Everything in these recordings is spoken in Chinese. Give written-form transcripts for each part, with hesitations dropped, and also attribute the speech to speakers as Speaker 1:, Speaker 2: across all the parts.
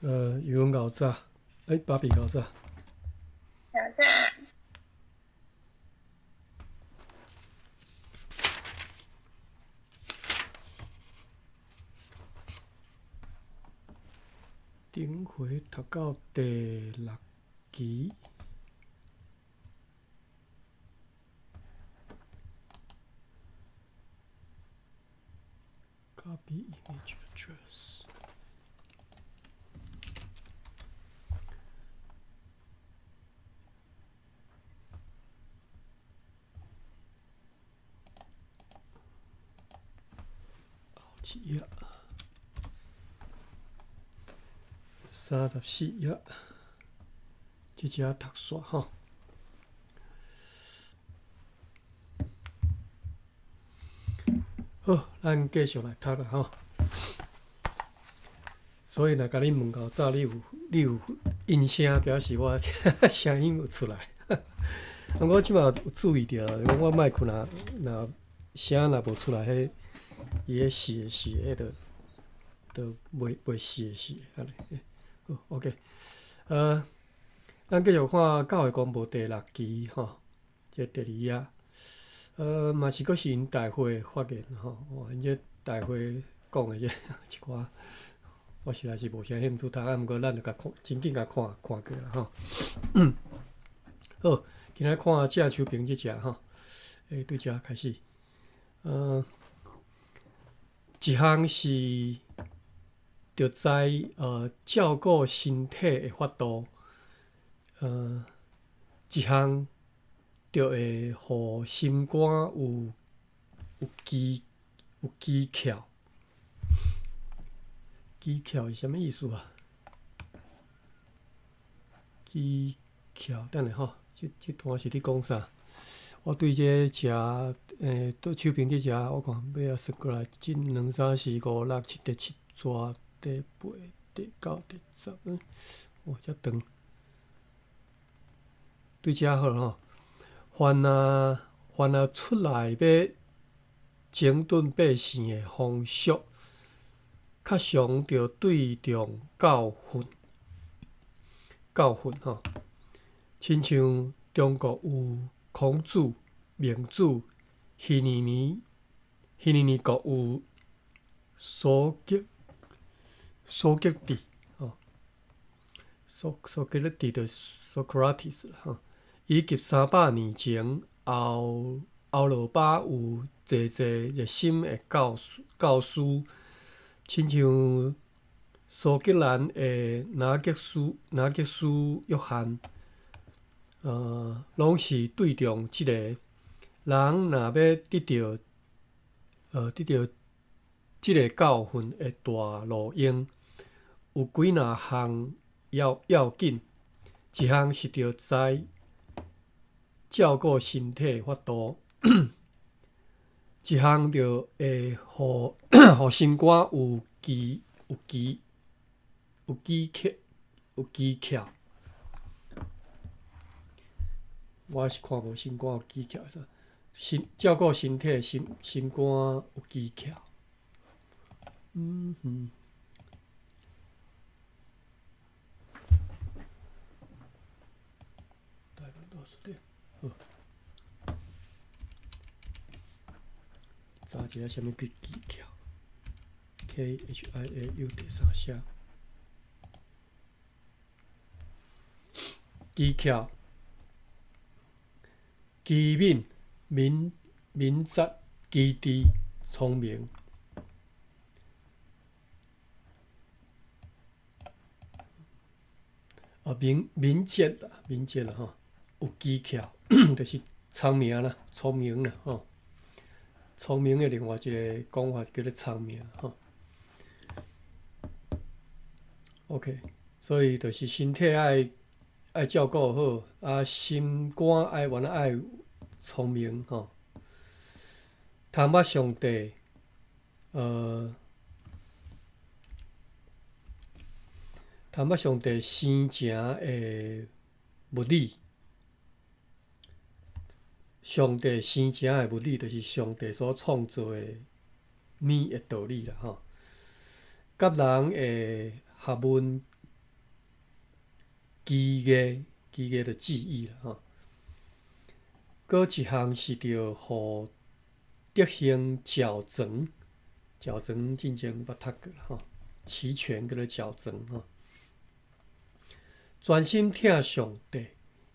Speaker 1: 语文搞炸，芭比搞炸，
Speaker 2: 挑战
Speaker 1: 顶回读到第6期，copy image address。几页？34页，这只读煞吼。好，咱继续来读啦吼。所以若甲你问到早，你有音声，表示我声音有出来。我即马有注意到，我麦克若声若无出来，伊个死迄就袂死安尼。好 ，OK， 咱继续看教会公布第6期吼，这第2页。嘛是阁是因大会发言吼，因这大会讲的这一寡，我实在是无啥兴趣读，毋过咱就真紧甲看过啦吼。好，今仔看郑秋平这只吼，对这开始，一项是着在照顾身体的法度，一项就会互心肝有技巧。技巧是啥物意思啊？技巧，等下吼，这段是你讲啥？我对这只对手柄这只，我看要算过来，1、2、3、4、5、6、7、第7抓、第8、第9、第10，遮长。对遮好吼。凡若出来要整顿百姓的方式，较常着对重教训吼，亲像中国有孔子、孟子，迄年国有苏格底吼，苏格拉底就 Socrates 吼。以及300年前欧罗巴有济热心的教师，亲像苏格兰的拿吉斯约翰，拢是对重即个人若要得到即个教训的大路用，有几若项要紧，一项是着知照顾身体的法度，一项就会互心肝有技巧。我是看无心肝有技巧，照顾身体心肝有技巧。大概多少点？好。查一下什么叫技巧 ？KHIAU 第3写。技巧，机敏、敏捷、机智、聪明。敏捷啦吼，有技巧，就是聪明啦，聪明啦吼。聪明的另外一个讲法叫做聪明吼。OK， 所以就是身体爱照顾好，心肝爱聪明吼。倘捌上帝，倘捌上帝生前的物理。上帝生前的物理，就是上帝所创造的的道理啦吼。甲人的学问机艺的技艺啦吼。搁一项是着互德行矫正，矫正进前捌读过啦吼，齐全叫做矫正吼。专心听上帝，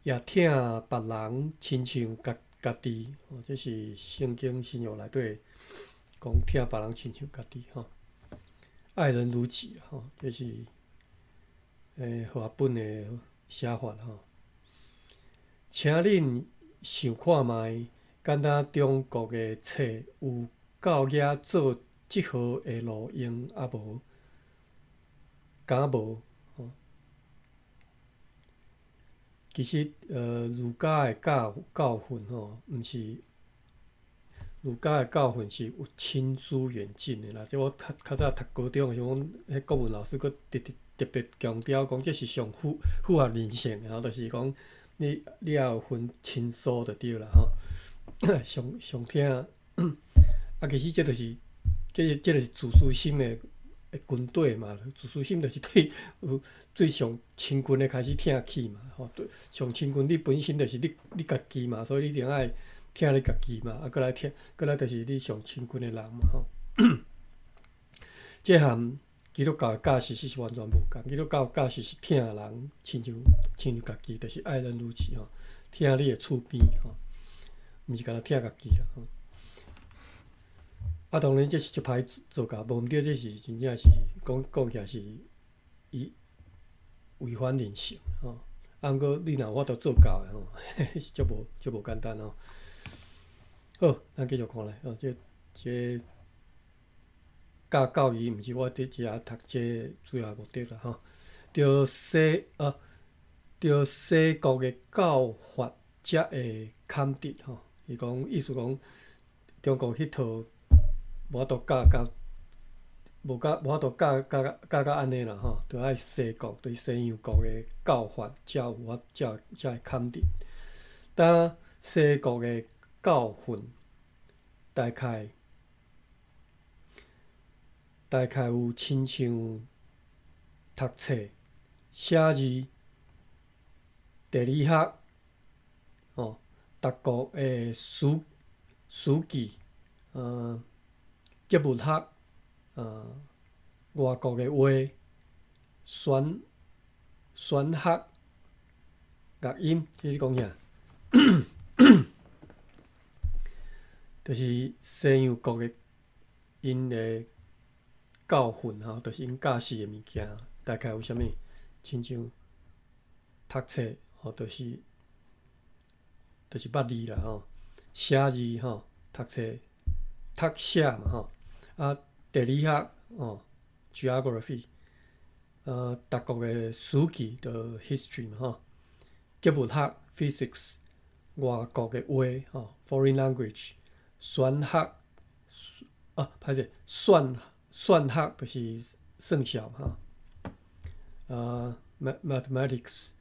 Speaker 1: 也听别人，亲像家己。这是圣经新约内底讲听别人亲像家己吼。爱人如己吼，这是华本的写法吼。请恁想看卖，敢若中国的册有教野做即号的路用啊无？敢无？其实儒家的教训吼，毋是儒家的教训是有亲疏远近的啦。即我较早读高中的时候，阮迄国文老师佫特别强调讲，这是上符合人性的吼，就是讲你也有分亲疏就对啦吼。上听其实这就是这就是自私心的军队嘛，自私心就是对最上亲近的开始听起嘛，吼，上亲近你本身就是你家己嘛，所以你一定爱听你家己嘛，过来就是你上亲近的人嘛，吼。这和基督教的教示是完全无共，基督教的教示是听人亲像家己，就是爱人如己吼，听你的厝边吼，毋是干那听家己啦吼。当然这是一歹做教，无毋对，这是真正是讲起来是伊违反人性吼。毋过你若有法度做教的吼，是足无简单吼。好，咱继续看咧吼，这教义毋是我伫遮读这主要目的啦吼。着西国的教法才会堪得吼。伊讲意思讲，中国迄套。无法度无法度教到安尼啦吼，着爱西国对西洋国的教法才会堪得。但西国的教训大概有亲像读册、写字、地理学、德国的书记，结物学，外国的话，选学、乐音，迄是讲啥？就是西洋国的因的教训吼，就是因教示的物件，大概有啥物？亲像读册吼，就是捌字啦吼，写字吼，读册读写嘛吼。地理学geography， 德国的书记就 history 嘛吼，结物学 physics， 外国的话foreign language， 选学歹势，算学就是算数吼，mathematics，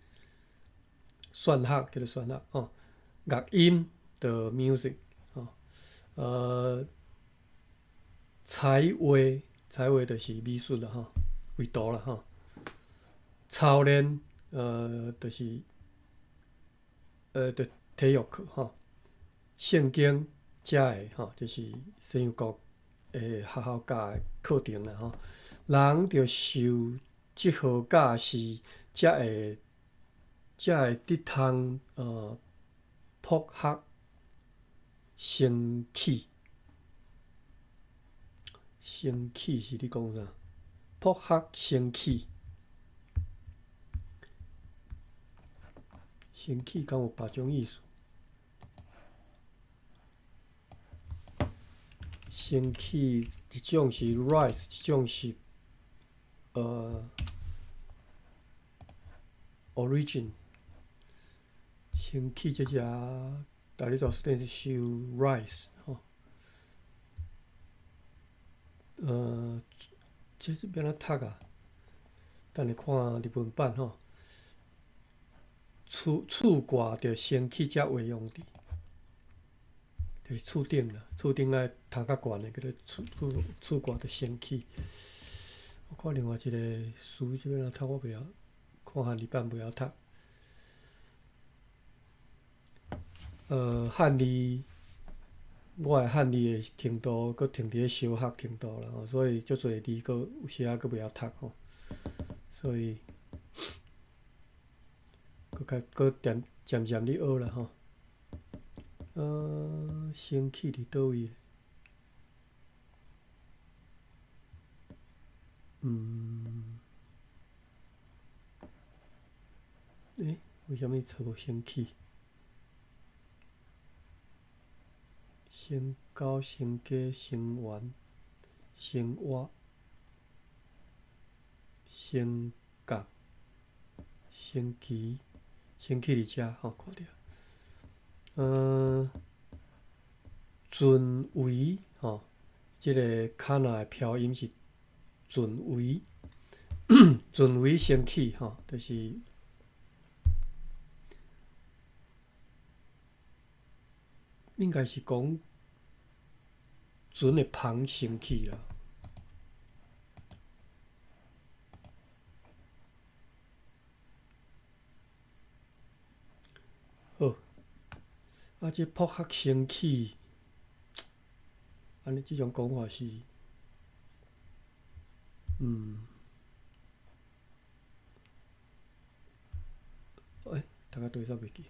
Speaker 1: 算学叫做算学乐音就 music 才华就是美术啦吼，绘图啦吼。操练就是体育课吼。圣经遮个吼，就是西洋国学校教的课程啦吼。人着受即号教示，才会得通博学生起。生起是咧讲啥？博学生起，生起敢有别种意思？生起一种是 rise， 一种是origin。生起这只大理大书店是收 rise 吼。这是要怎读啊？等下看日文版吼。厝挂着升起才会用的，就是厝顶啦，厝顶爱头较悬的，叫做厝挂着升起。我看另外一个词，这边怎读我袂晓看看汉字版袂晓读。汉字，我的汉字的程度，搁停伫咧小学程度啦，所以足侪字搁有时仔搁袂晓读吼，所以搁渐渐咧学啦吼。生气伫倒位？为什么找无生气？升高、升低、升圆、升弯、升角、升旗、升起伫遮吼，看着。准维吼，即个卡那的飘音是准维，准维升起吼，就是应该是讲准的旁升起啦。好，这扑克升起。安尼，即种讲法是，大家对煞袂记。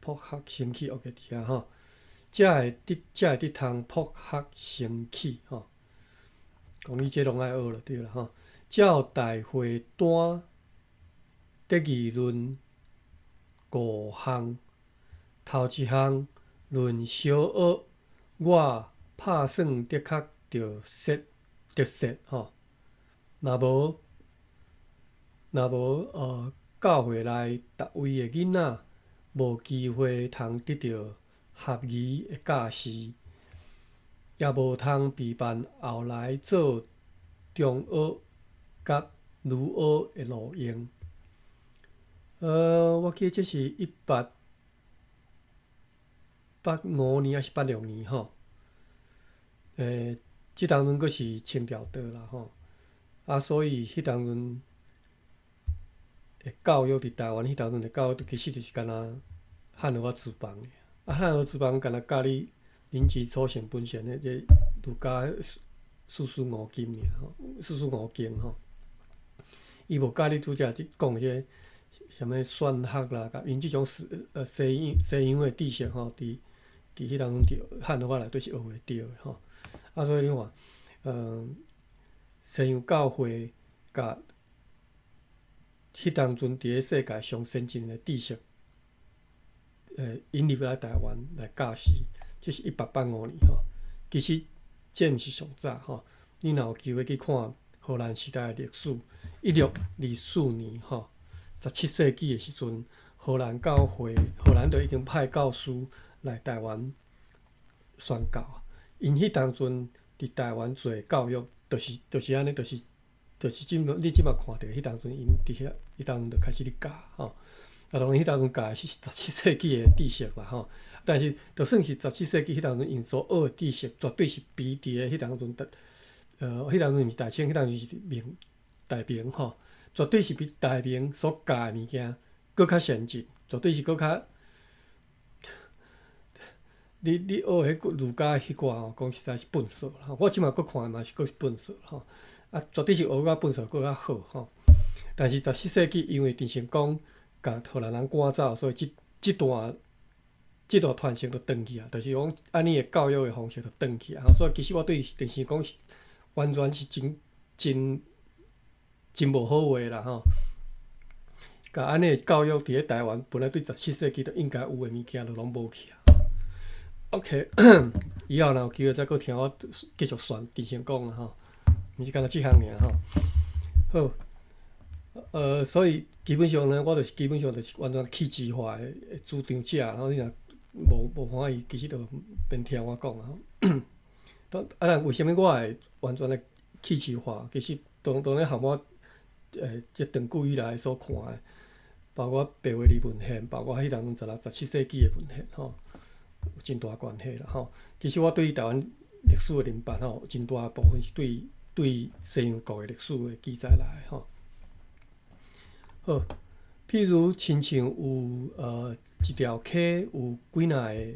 Speaker 1: 扑克升起 ，OK， 伫遐吼，才会得通扑克升起吼。讲你这拢爱学就对啦吼。照大会单，得议论5项，头一项论小学，我拍算的确着得吼。若无教会内逐位的囡仔无机会通得到合宜的教师，也无通备办后来做中学甲女学的路用。我记得这是1885年还是86年吼。即当阵阁是清朝倒啦吼，所以迄当阵的教育伫台湾，迄当阵的教育其实就是干若汉学资邦的，汉学资邦干若教你临基初性本善的这儒家四书五经尔吼，四书五经吼，伊无教你拄则讲这什物算学啦，甲因即种西洋的知识吼，伫迄当阵汉学内底是学袂着的吼。所以你看，西洋教会甲迄当阵伫咧世界上先进的知识，引入来台湾来教示，这是1885年吼。其实这毋是上早吼，你若有机会去看荷兰时代的历史，1624年吼，17世纪的时阵，荷兰就已经派教师来台湾宣教。因迄当阵伫台湾做教育，就是安尼，就是你即马看到迄当阵因伫遐，迄当阵就开始咧教吼。当然迄当阵教的是17世纪的知识啦吼，但是就算是17世纪迄当阵因所学的知识，绝对是比伫咧迄当阵迄当阵毋是大清，迄当阵是大明吼，绝对是比大明所教的物件搁较先进，绝对是搁较。你学迄儒家迄寡吼，讲实在是笨拙啦。我即马搁看嘛是搁是笨拙吼，绝对是学甲笨拙搁较好吼。但是17世纪因为陈成功甲荷兰人赶走，所以即段传承就断去啊。就是讲安尼的教育的方式就断去啊。所以其实我对陈成功是完全是真无好话啦吼。甲安尼的教育伫咧台湾，本来对17世纪就应该有的物件，就拢无去啊。OK， 以后若有机会再搁听我继续选陈成功啦吼，毋是干那即项尔吼。好，所以基本上呢，我基本上就是完全气质化的主张者，然后你若无欢喜，其实就免听我讲啊。但为什么我会完全的气质化？其实当然含我这长久以来所看的，包括白话字文献，包括迄当17世纪的文献吼。有真大关系啦吼。其实我对于台湾历史的认识吼，有真大部分是对西洋国的历史的记载来吼。好，譬如亲像有一条溪有几若个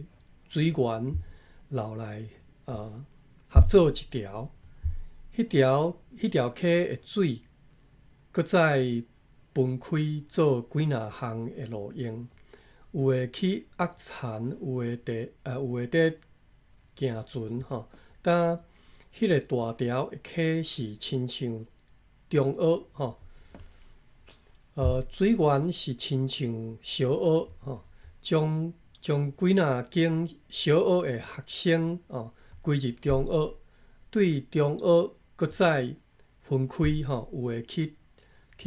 Speaker 1: 水源流来合作一条，迄条溪的水，搁再分开做几若项的路用，有诶去压田，有诶伫行船吼。当迄个大条的溪是亲像中学吼。水源是亲像小学吼，将几若间小学的学生归入中学，对中学搁再分开吼，有诶去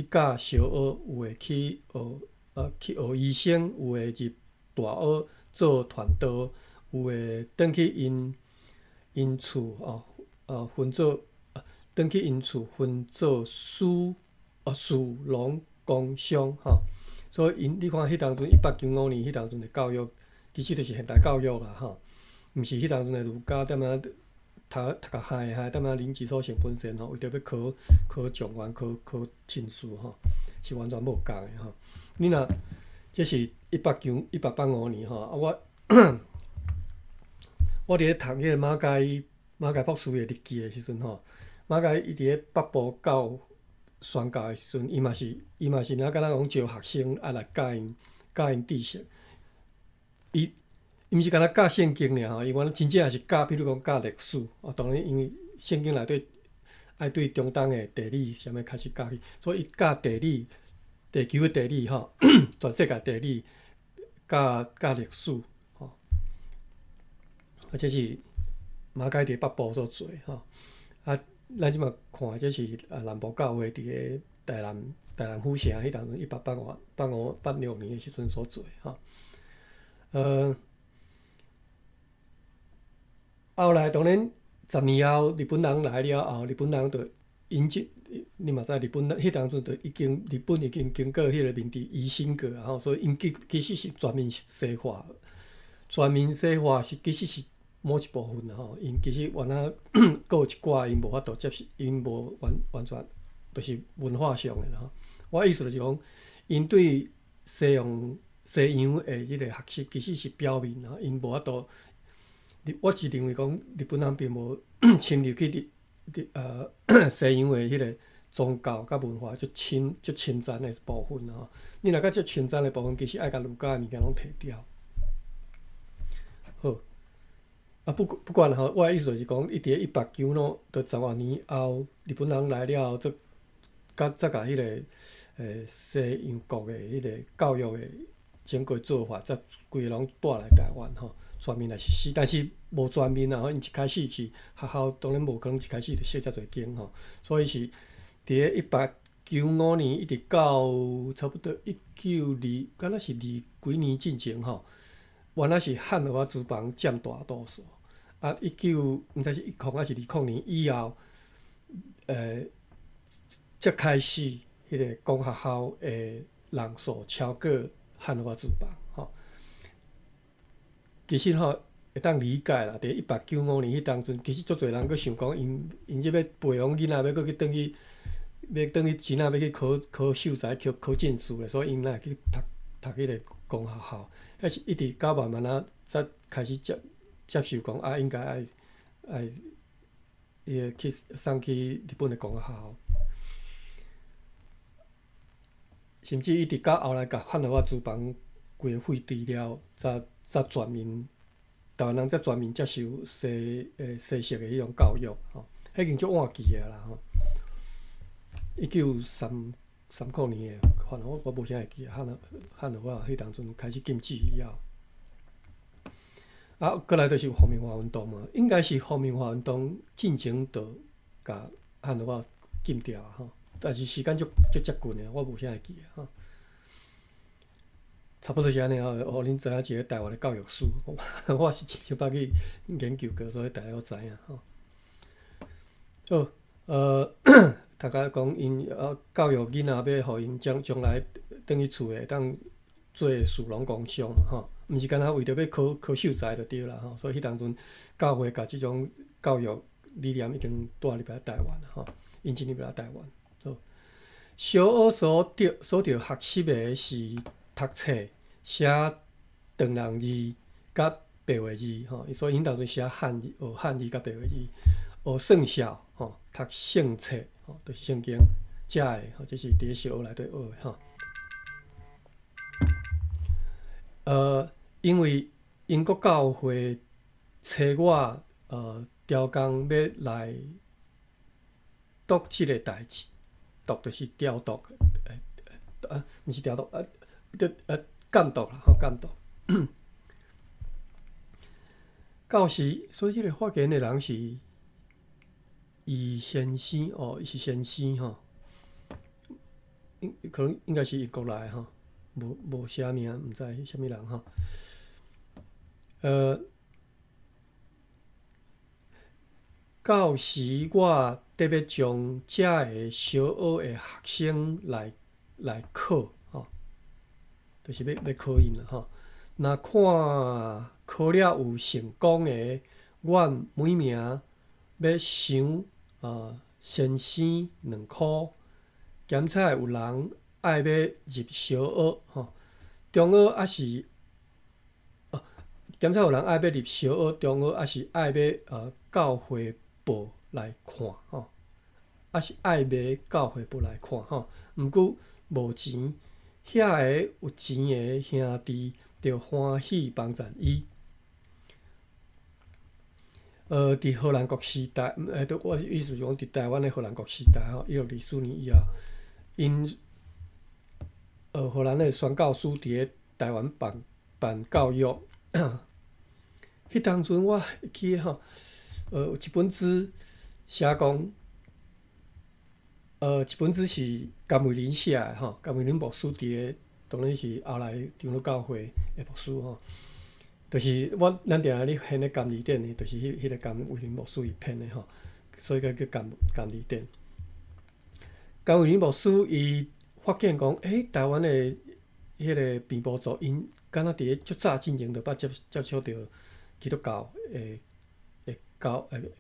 Speaker 1: 教小学，有诶去学医生，有诶入大学做传道，有诶转去因厝分做转去因厝分做属农工商吼。所以你看迄当阵1895年迄当阵的教育，其实就是现代教育啦吼，毋是迄当阵的儒家踮遐读甲害，踮遐领基础性本身吼，为着要考状元、考进士吼，是完全无共的吼。你若这是1885年吼，我伫咧读迄个马偕博士的日记的时阵吼，马偕伊伫咧北部宣教的时阵，伊嘛是若敢若讲招学生来教因知识。伊毋是敢若教圣经尔吼，伊原来真正也是教，比如讲教历史。当然因为圣经内底爱对中东的地理啥物开始教起，所以伊教地理、地球的地理吼，全世界地理教历史吼。这是马偕伫北部所做吼。咱即马看这是南部教会伫个台南府城迄当阵1886年的时阵所做吼。后来当然10年后日本人来了后，日本人就引进，你嘛知日本迄当阵就日本已经经过迄个明治维新过啊，所以因其实是全面西化，全面西化是其实是某一部分吼，因其实原来阁有一寡因无法度接受，因无完全就是文化上的吼。我意思就是讲，因对西洋的迄个学习其实是表面啊，因无法度。我是认为讲日本人并无侵入去西洋的迄个宗教甲文化就侵占的部分吼。你若甲这侵占的部分，其实爱甲儒家的物件拢摕掉。好。不管吼，我的意思就是讲，伊伫咧1895到10多年后，日本人来了后，再甲迄个西洋国的迄个教育的整个做法，则规个拢带来台湾吼，全面来实施。但是无全面啊，因一开始是学校当然无可能一开始就设遮侪间吼，所以是伫咧1895年一直到差不多敢若是几年进前吼，原来是汉华资邦占大多数。毋知是10还是20年以后，才开始迄个公学校的人数超过汉华资邦吼。其实吼会当理解啦，伫1895年迄当阵，其实足侪人佫想讲，因即要培养囡仔，要佫去转去钱仔要去考秀才、考进士咧，所以因来去读迄个公学校，迄是一直到慢慢才开始接受讲应该爱去送去日本的公学校，甚至一直到后来甲汉华资邦规个废除了，才全面台湾人才全面接受西式的迄种教育吼，迄已经足晚期啊啦吼。1939年的，反正我无啥会记啊，汉华迄当阵开始禁止以后。过来就是皇民化运动嘛，应该是皇民化运动进前就甲汉华禁掉吼，但是时间足接近的，我无啥会记啊。差不多是安尼啊，互恁知影一个台湾的教育史，我是真正捌去研究过，所以大家都知影吼。大家讲因教育囡仔要互因将来转去厝会当做士农工商嘛吼。毋是干那为着要考秀才就对啦吼，所以迄当阵教会甲即种教育理念已经带入来台湾啦吼，引进入来台湾。小学所着学习的是读册、写唐人字甲白话字吼，所以因当初写汉字、学汉字甲白话字，学算术吼，读圣册吼，就是圣经遮的吼，这是伫小学内底学的吼。因为英国教会找我调工要来读即个代志，读就是调度，毋是调度，监督啦，吼监督。到时，所以即个发言的人是易先生哦，伊是先生吼，可能应该是英国来的吼，无写名，毋知啥物人吼。到时我特别将遮个小学的学生来考吼，就是要考因啦吼。若看考了有成功的，阮每名要赏先生2箍。检查有人爱要入小学吼，中学还是检查有人爱要入小学、中学，还是爱要教会报来看吼，还是爱买教会报来看吼。毋过无钱，遐个有钱的兄弟着欢喜帮衬伊。伫荷兰国时代，我意思是讲，伫台湾的荷兰国时代吼，1624年以后，因荷兰的宣教师伫咧台湾办教育。迄当阵我会记吼，有一本书写讲，一本书是甘伟林写的吼，甘伟林牧师伫咧，当然是后来长老教会的牧师吼。就是咱定下咧编咧甘字典的，就是迄个甘伟林牧师伊编的吼，所以叫甘字典。甘伟林牧师伊发现讲，台湾的迄个平埔族因敢若伫咧足早进前就捌接触到基督教的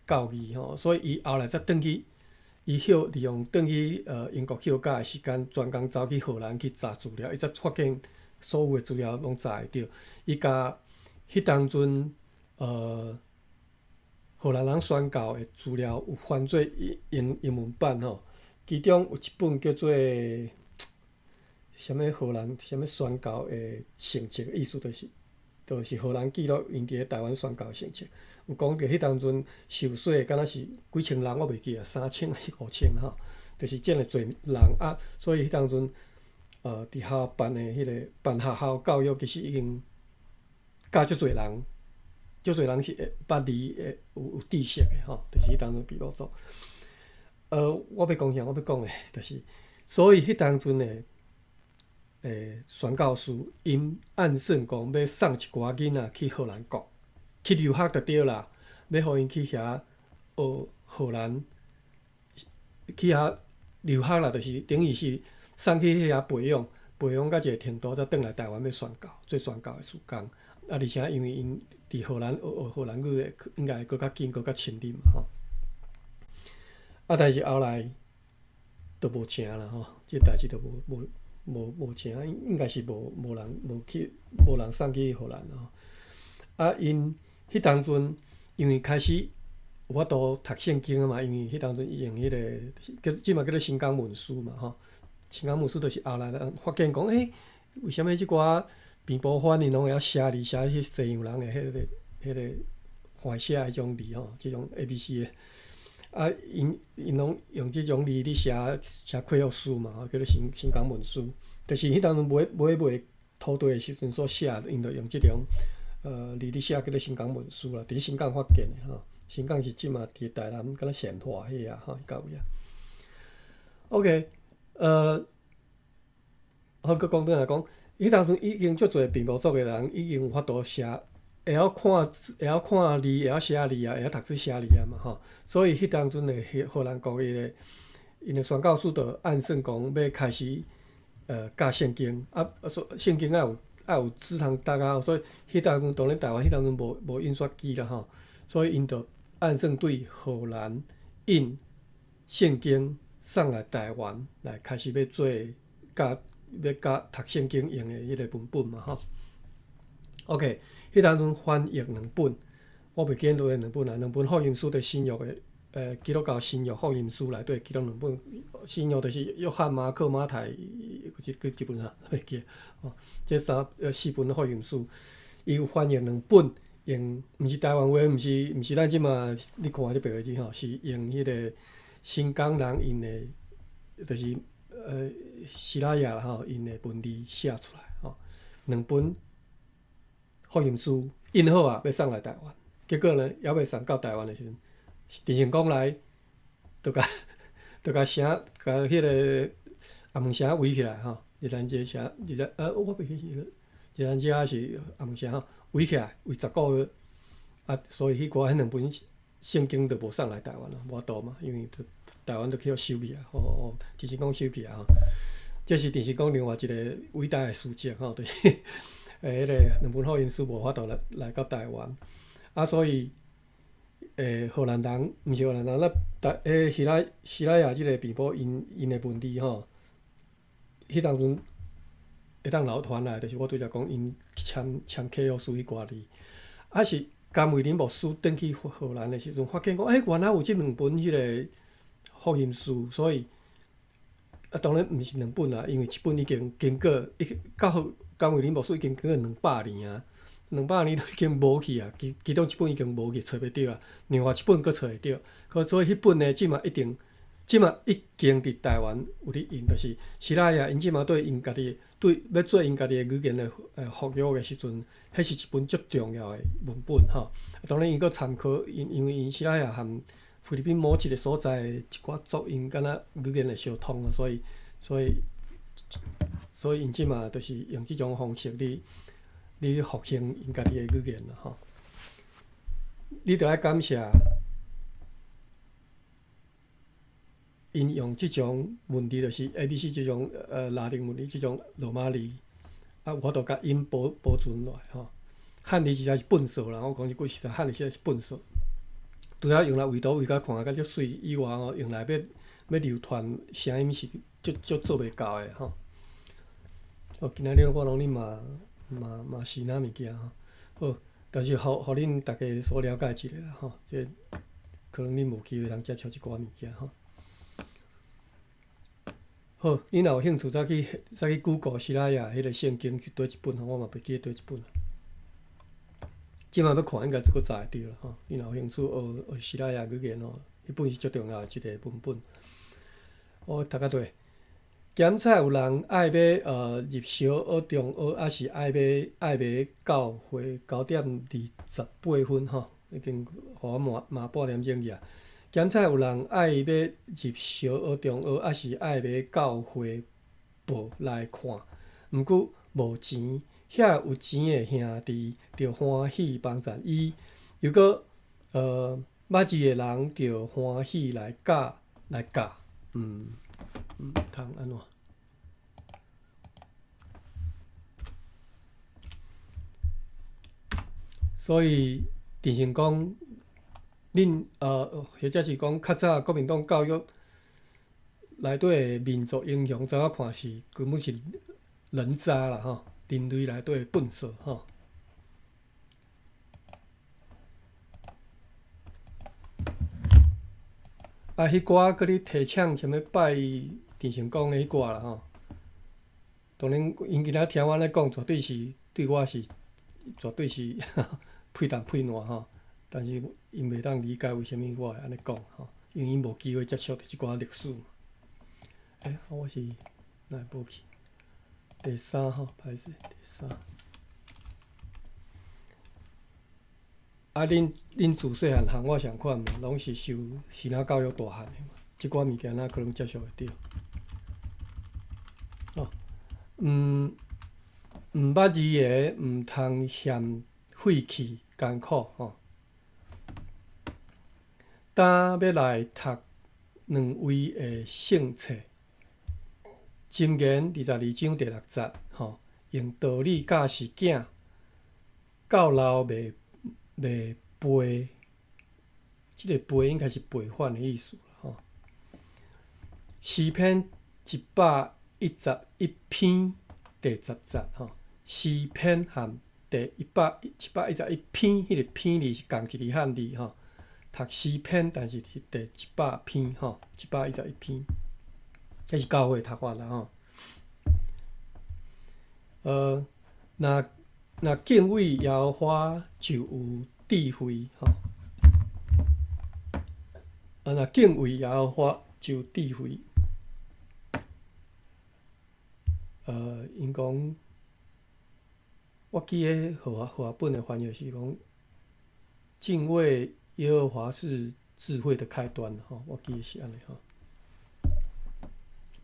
Speaker 1: 教义吼，所以伊后来才转去，伊利用转去英国休假的时间，专工走去荷兰去查资料，伊才发现所有的资料拢查会到，伊甲迄当阵，荷兰人宣教的资料有翻做英文版吼，其中有一本叫做什么荷兰什么宣教的成绩，意思就是荷兰记录因伫咧台湾宣教的成绩。有讲着迄当阵受洗的敢若是几千人，我袂记啊，3000还是5000吼，就是真诶侪人啊。所以迄当阵伫校办的迄个办学校教育，其实已经教足侪人，足侪人是会捌字有知识的吼，就是迄当阵比较做。我要讲啥？我要讲的，就是所以迄当阵的宣教师因暗算讲要送一寡囡仔去荷兰国去留学就对啦，要互因去遐学荷兰，去遐留学啦，就是等于是送去遐培养到一个程度，才转来台湾要宣教，做宣教的事工。而且因为因伫荷兰学荷兰语的，应该会搁较紧，搁较深入嘛吼。但是后来都无成啦吼，即代志都无成，应该是无人送去荷兰啦。因迄当阵因为开始有法度读圣经啊嘛，因为迄当阵用迄个即嘛叫做新港文书嘛吼。新港文书就是后来人发现讲，为什么即寡平埔番因拢会晓写字，写迄西洋人的迄个繁写迄种字吼，即种 ABC 的。因拢用即种字咧写契约书嘛，叫做新港文书。就是迄当阵买土地的时阵所写的，因着用即种字咧写，叫做新港文书啦。伫新港发现的吼，新港是即嘛伫台南敢若县化迄啊吼，到位啊。OK， 好，佮讲转来讲，迄当阵已经足侪平埔族的人已经有法度写，会晓看字，会晓写字啊，会晓读书写字啊嘛吼。所以迄当阵的荷兰国因的宣教师就暗算讲要开始教圣经圣经要有字通读啊，所以迄当阵当然台湾迄当阵无印刷机啦吼，所以因就暗算对荷兰印圣经送来台湾来开始要做教读圣经用的迄个文本嘛吼。OK， 迄当阵翻译2本，我袂记得落2本啦，2本福音书的新约的基督教新约福音书内底，其中2本新约就是约翰、马可、马太，几本啊？袂记哦。这4本福音书，伊有翻译2本，用毋是台湾话，毋是咱即马你看即白话字吼，是用迄个新港人因的，就是希拉雅吼因的文字写出来吼，2本福音书印好啊，要送来台湾，结果呢，还未送到台湾的时阵，陈成功来，就甲城，甲迄个阿门城围起来吼，日兰街城，我袂记是日兰街还是阿门城吼，围起来围10个月，啊，所以迄2本圣经就无送来台湾了，无度嘛，因为台湾都去收去啊，陈成功收去啊吼，这是陈成功另外一个伟大的事迹吼，就是。迄个2本福音书无法度来到台湾，啊，所以荷兰人毋是荷兰人，咱希拉雅即个平埔因的文字吼，迄当阵会当流传来，就是我拄则讲因签契约书迄寡字，啊是甘伟林牧师转去荷兰的时阵，发现讲，原来有即2本迄个福音书，所以当然毋是2本啦，因为1本已经经过到甘伟林牧师已经过200年啊，200年都已经无去啊，其中1本已经无去，找袂着啊，另外1本佫找会着，可所以迄本呢，即嘛已经伫台湾有咧印，就是希拉雅因即嘛对因家己要做因家己的语言的服务的时阵，迄是1本足重要的文本吼。当然，伊佫参考因为因希拉雅含菲律宾某一个所在的一寡族因敢若语言会相通啊，所以因即嘛就是用即种方式你复兴因家己的语言啦吼。你着爱感谢因用即种文字，就是 ABC 即种拉丁文字，即种罗马字，啊，我都甲因保存落来吼。汉字实在是笨手啦，我讲一句实在，汉字实在是笨手。除了用来画图画甲看甲足水以外吼，用来要流传声音是足做袂到的吼。今仔日我拢恁嘛是哪物件吼，好，但是互恁大家所了解一下啦吼，这可能恁无机会通接触即寡物件吼。好，恁若有兴趣，再去 Google 希拉雅迄个圣经是倒一本吼，我嘛袂记得倒一本啦。即摆要看应该就佫查会着啦吼。恁若有兴趣学希拉雅语言吼，迄本是足重要的一个文本。我读到对。检测有人爱要入小学、中学，还是爱要到会9:28分吼，已经互我骂半点钟去啊。检测有人爱要入小学、中学，还是爱要到会报来看。毋过无钱，遐有钱的兄弟着欢喜帮衬伊，又搁捌字的人着欢喜来教。通安怎？所以陈成功，恁或者是讲较早国民党教育内底的民族英雄，怎啊看是根本是人渣啦吼，人类内底的笨手吼。啊，迄歌佫咧提倡想要拜陈成功的迄歌啦吼。当然，因今仔听我咧讲，绝对是对我是绝对是配淡配烂吼。但是因袂当理解为虾米我会安尼讲吼，因为因无机会接触即寡历史嘛。我是哪会无去？第3吼，歹势，第3。啊，恁自细汉和我相款嘛，拢是受西南教育大汉的嘛，即寡物件哪可能接受会着？毋捌字的，毋通嫌费气艰苦吼。当要来读2位的圣册，箴言22章第6节吼，用道理教示囝，到老袂背。即个背应该是背反的意思吼。诗篇111篇第10节吼，诗篇和第111篇，迄个篇字是共一字汉字吼。读诗篇，但是是第100篇吼，111篇，这是教会读法啦吼。那敬畏耶和华就有智慧吼。那敬畏耶和华就有智慧。因讲，我记个和本的翻译是讲，敬畏耶和华是智慧的开端吼。我记得是安尼吼。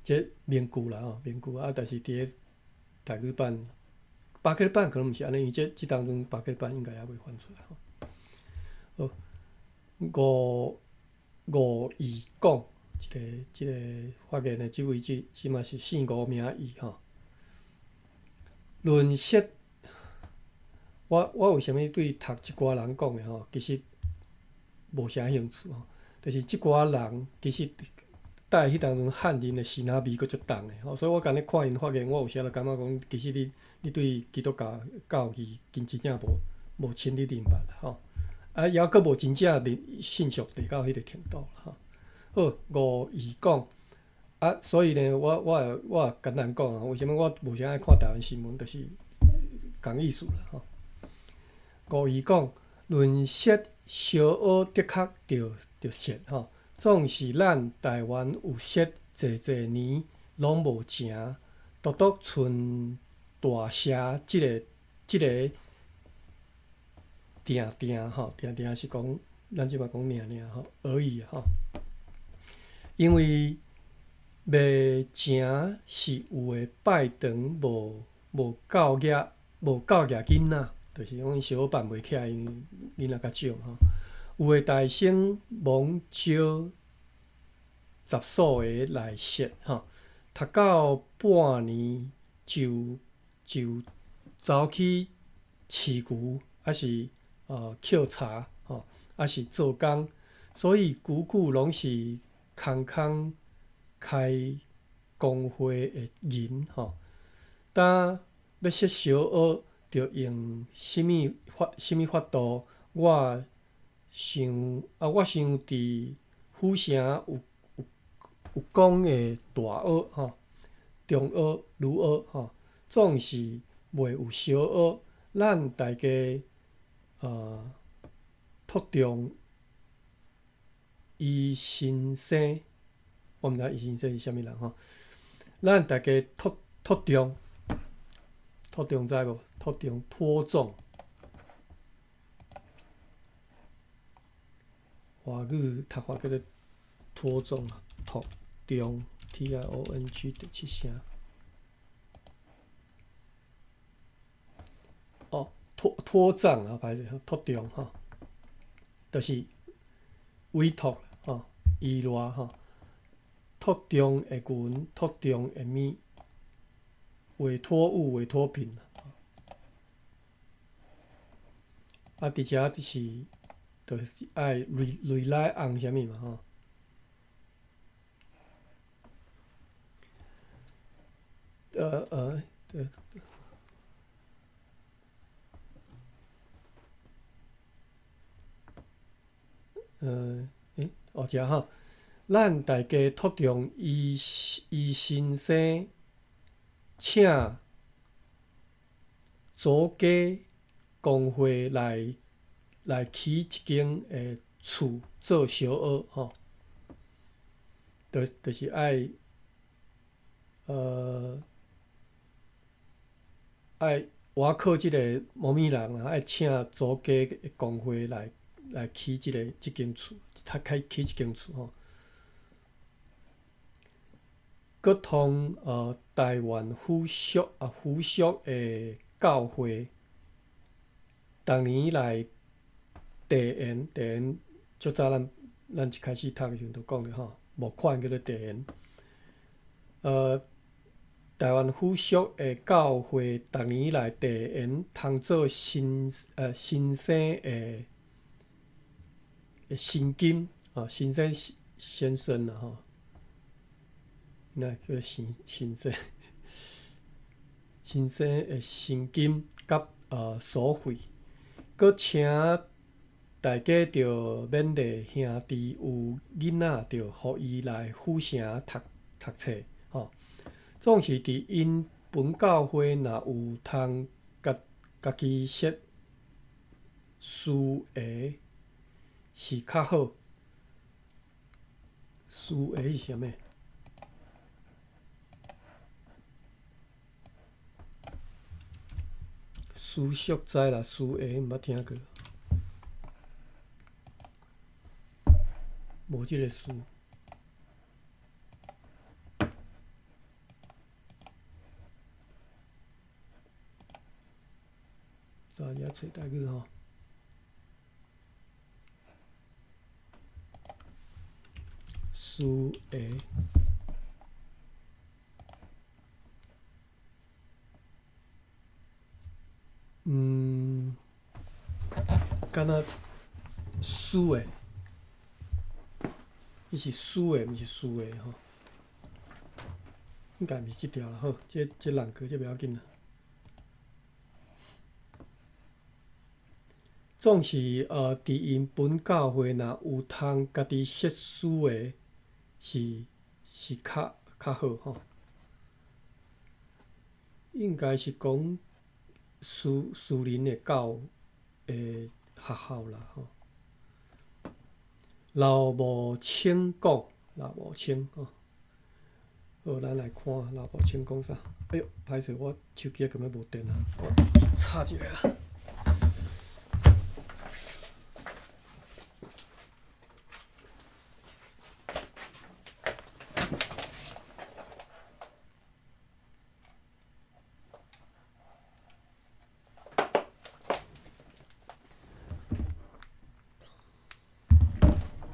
Speaker 1: 这名句啦吼，名句啊，但是伫个台语版、巴克版可能毋是安尼，因为这当中巴克版应该也未翻出来吼。吴义讲，即个发言的即位即嘛是姓吴名义吼。论说，我为虾米对读即寡人讲的吼，其实无啥兴趣吼。就是即寡人其实带迄当中汉人的辛辣味佫足重的吼，所以我今日看因发言，我有时仔感觉讲，其实你对基督教义真正无深入明白啦吼。也佫无真正信息伫到迄个程度啦吼。好，吴义讲所以呢，我也简单讲啊，为什么我无啥爱看台湾新闻，就是共意思啦吼。吴义讲，论说小学的确着说吼，总是咱台湾有说济年拢无成，独独剩大社即个定吼，定是讲咱即摆讲定吼而已吼。因为未成是有诶拜堂无教育囡仔，就是讲小学办袂起来，因为囡仔较少吼。有诶大生罔招十数个来说吼，读到半年就走去饲牛，还是抾茶吼，还是做工，所以句拢是空开工会的人吼。当要说小学，着用什么法度？我想伫府城有讲的大学吼、中学、女学吼，总是袂有小学。咱大家托重伊先生，我毋知伊先生是啥物人吼。咱大家托重知无？托重。华语读法叫做托重啊，托重 TIONG 第7声。托葬啊，歹势，托重吼，就是委托吼，依赖吼，托重的群，托重的物，委托物、委托品伫遮就是爱 rely on 啥物嘛吼。对。遮吼，咱大家托重伊先生，请组家工会来起一间厝做小学吼，就是爱外口即个某物人啊，爱请组家的工会来起即间厝，起一间厝吼。佮同台湾附属的教会，逐年来地缘，足早咱一开始读的时阵就讲了吼，募款叫做地缘。台湾附属的教会逐年来地缘通做新生的薪金啊，新生先生啦吼。那叫新生的薪金甲所费，佮请大家着勉励兄弟有囡仔着互伊来府城读册吼。总是伫因本教会若有通家己设思维是较好。思维是啥物？思索知啦，思维毋捌听过，无即个思。查一下找台语吼。思维。敢若思维，伊是思维，毋是思维吼。应该毋是即条啦，好，这人过，这袂要紧啦。总是伫因本教会若有通家己设思维是较好吼。应该是讲私人的学校啦吼。老母亲讲，老母亲吼。好，咱来看老母亲讲啥。哎呦，歹势，我手机根本无电啊，我插一下啊。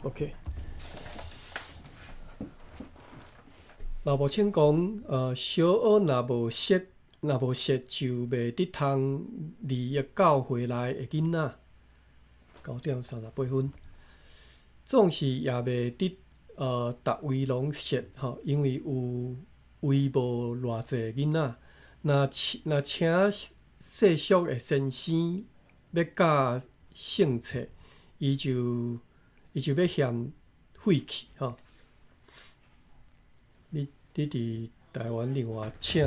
Speaker 1: OK， 老母亲讲，小学若无设，就袂得通入教会内的囡仔。9:38，总是也袂得逐位拢设吼，因为有位无偌济囡仔。若请世俗的先生要教圣册，伊就要嫌费气吼。你伫台湾另外请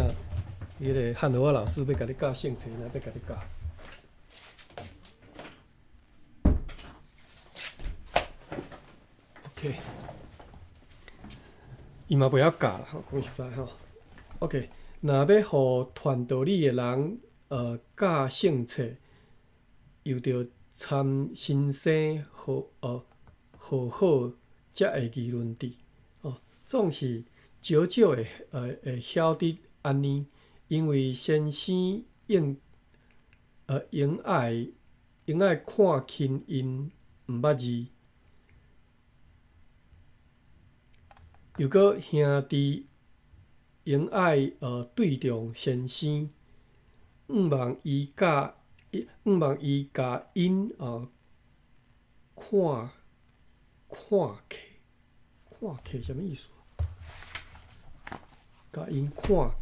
Speaker 1: 迄个汉语老师要甲你教圣册，要甲你教。OK， 伊嘛袂晓教啦，讲实在吼。OK， 若要互传道理的人教圣册，又着参先生好才会议论治哦。总是少少会晓得安尼，因为先生用爱看轻因毋捌字。又搁兄弟用爱对重先生，毋望伊甲因看客什么意思？甲因看客，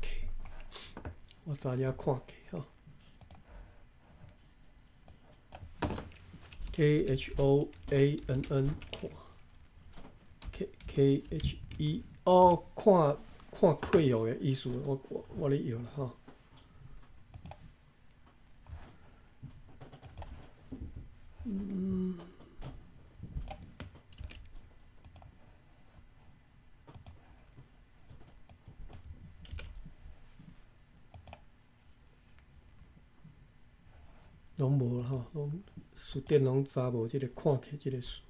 Speaker 1: 我知影看客吼。KHOANN 看 KHE 看愧有的意思，我咧用啦吼。拢无啦吼，拢书店拢查无即个看客即个词。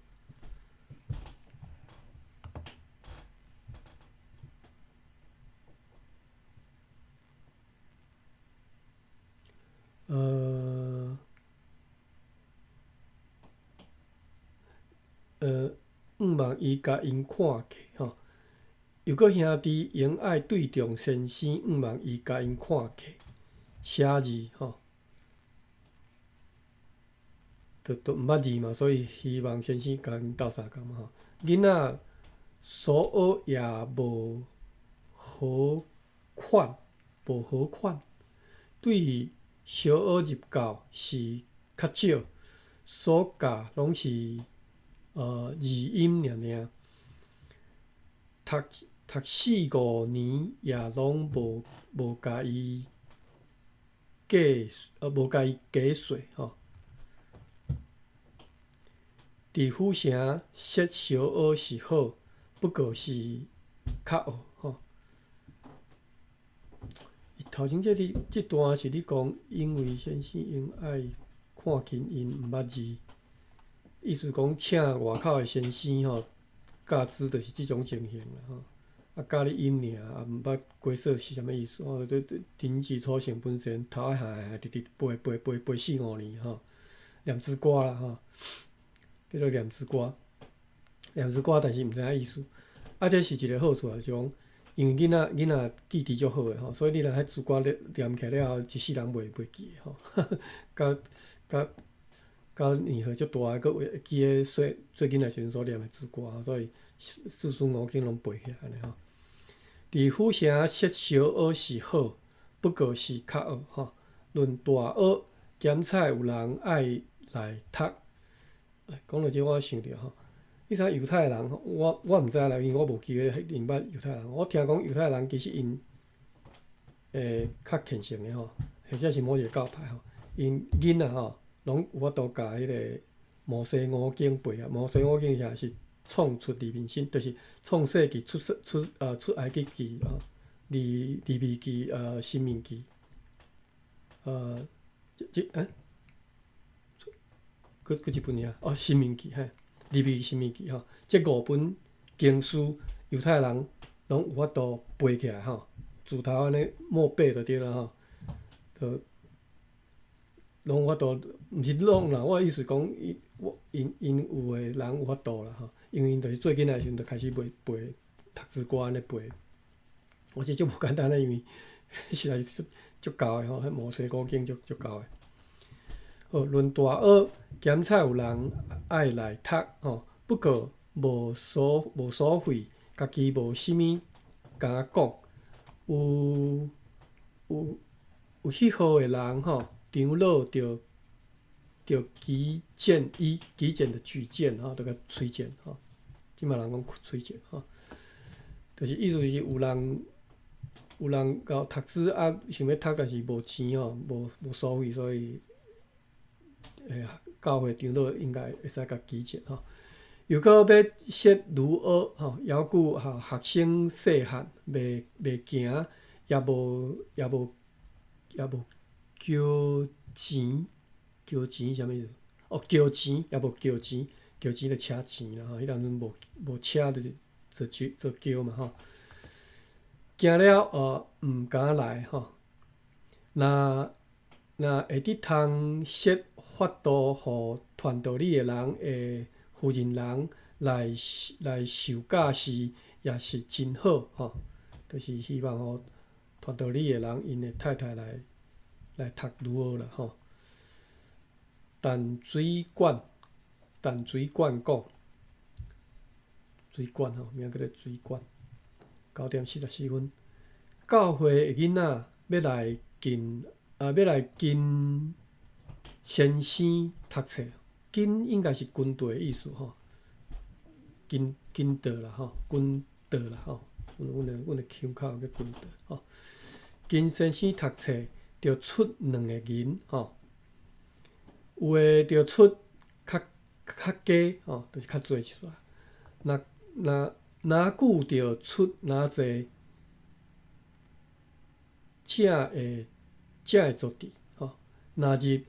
Speaker 1: 毋望伊甲因看客吼。又搁兄弟用爱对重先生，毋望伊甲因看客，写字吼。都毋捌字嘛，所以希望先生甲因斗相共嘛吼。囡仔所学也无好款，无好款，对于小学入教是较少，所教拢是字音尔，读4、5年也拢无甲伊无甲伊加税吼。伫府城设小学是好，不过是较学吼。头前这段是你讲，因为先生因爱看近因毋捌字，意思讲请外口的先生吼教字，就是即种情形啦吼。啊，教你音尔，也毋捌规说是啥物意思吼？丁字初成本身，头仔下直直背4、5年吼，念字歌啦吼，叫做念字歌，念字歌，但是毋知影意思。啊，这是一个好处啊，就讲。因为囡仔记忆足好诶吼，所以你若迄字歌念起来了后，一世人袂记诶吼。到年岁足大诶，佫会记诶做囡仔时阵所念诶字歌吼，所以4、5经拢背起来安尼吼。伫府城设小学是好，不过是较学吼。论大学，检采有人爱来读。讲到这，我想着吼。你知犹太人，我毋知啦，因为我无记咧认捌犹太人。我听讲犹太人其实因较虔诚诶吼，或者是某一个教派吼，因囡仔吼拢有法度甲迄个摩西五经背啊。摩西五经啥是创出利民申，就是创世纪、出埃及记啊、利未记、申命记，佫一本尔申命记嘿。利未申命记吼，这5本经书，犹太人拢有法度背起来吼，自头安尼默背就对啦吼，拢有法度，毋是拢啦，我意思讲，因有诶人有法度啦吼，因为因就是做囡仔诶时阵就开始背读字歌安尼背，我是足无简单诶，因为实在是足厚诶吼，迄摩西五经足厚诶。好，论大学，检采有人爱来读吼，不过无所费，家己无啥物敢讲。有许好诶人吼，长老着举荐伊，举荐着举荐吼，着甲推荐吼。即嘛人讲推荐吼，就是意思是有人搞读书啊，想要读，但是无钱吼，无所费，所以。教会长老应该会使甲举荐吼，又搁要设儒学吼，犹顾学生细汉袂行，也无交钱啥物意思？交钱也无交钱就车钱啦吼，迄当阵无车就交嘛吼。惊了毋敢来吼，那会得通设法度，互传道理诶人诶负任人来受教时，也是真好吼。就是希望吼传道理诶人，因诶太太来读儒学啦吼。淡水馆讲，水馆吼，名叫做水馆。9:44，教会诶囡仔要来跟先生读册，跟应该是军队的意思吼，军队啦吼，军队啦吼，阮的腔口叫军队吼。跟先生读册，着出2个银吼，有诶着出较加吼，就是较济一撮。若久着出若济，才会做伫吼。若入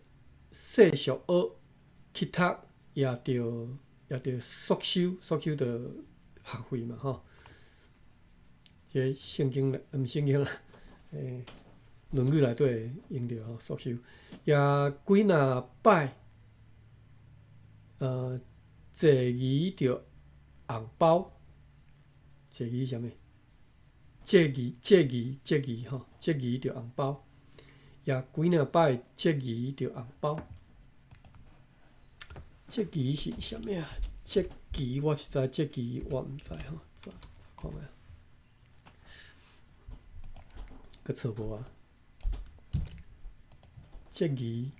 Speaker 1: 细俗学去读，也着缩收着学费嘛吼。这圣经啦，毋圣经啦，论语内底会用着吼，缩收。也几若摆，坐仪着红包，坐仪啥物？坐仪吼，坐仪着红包。也几若摆坐仪着红包。坐仪是啥物啊？坐仪我是知，坐仪我毋知吼，查看觅。搁错无啊？节义。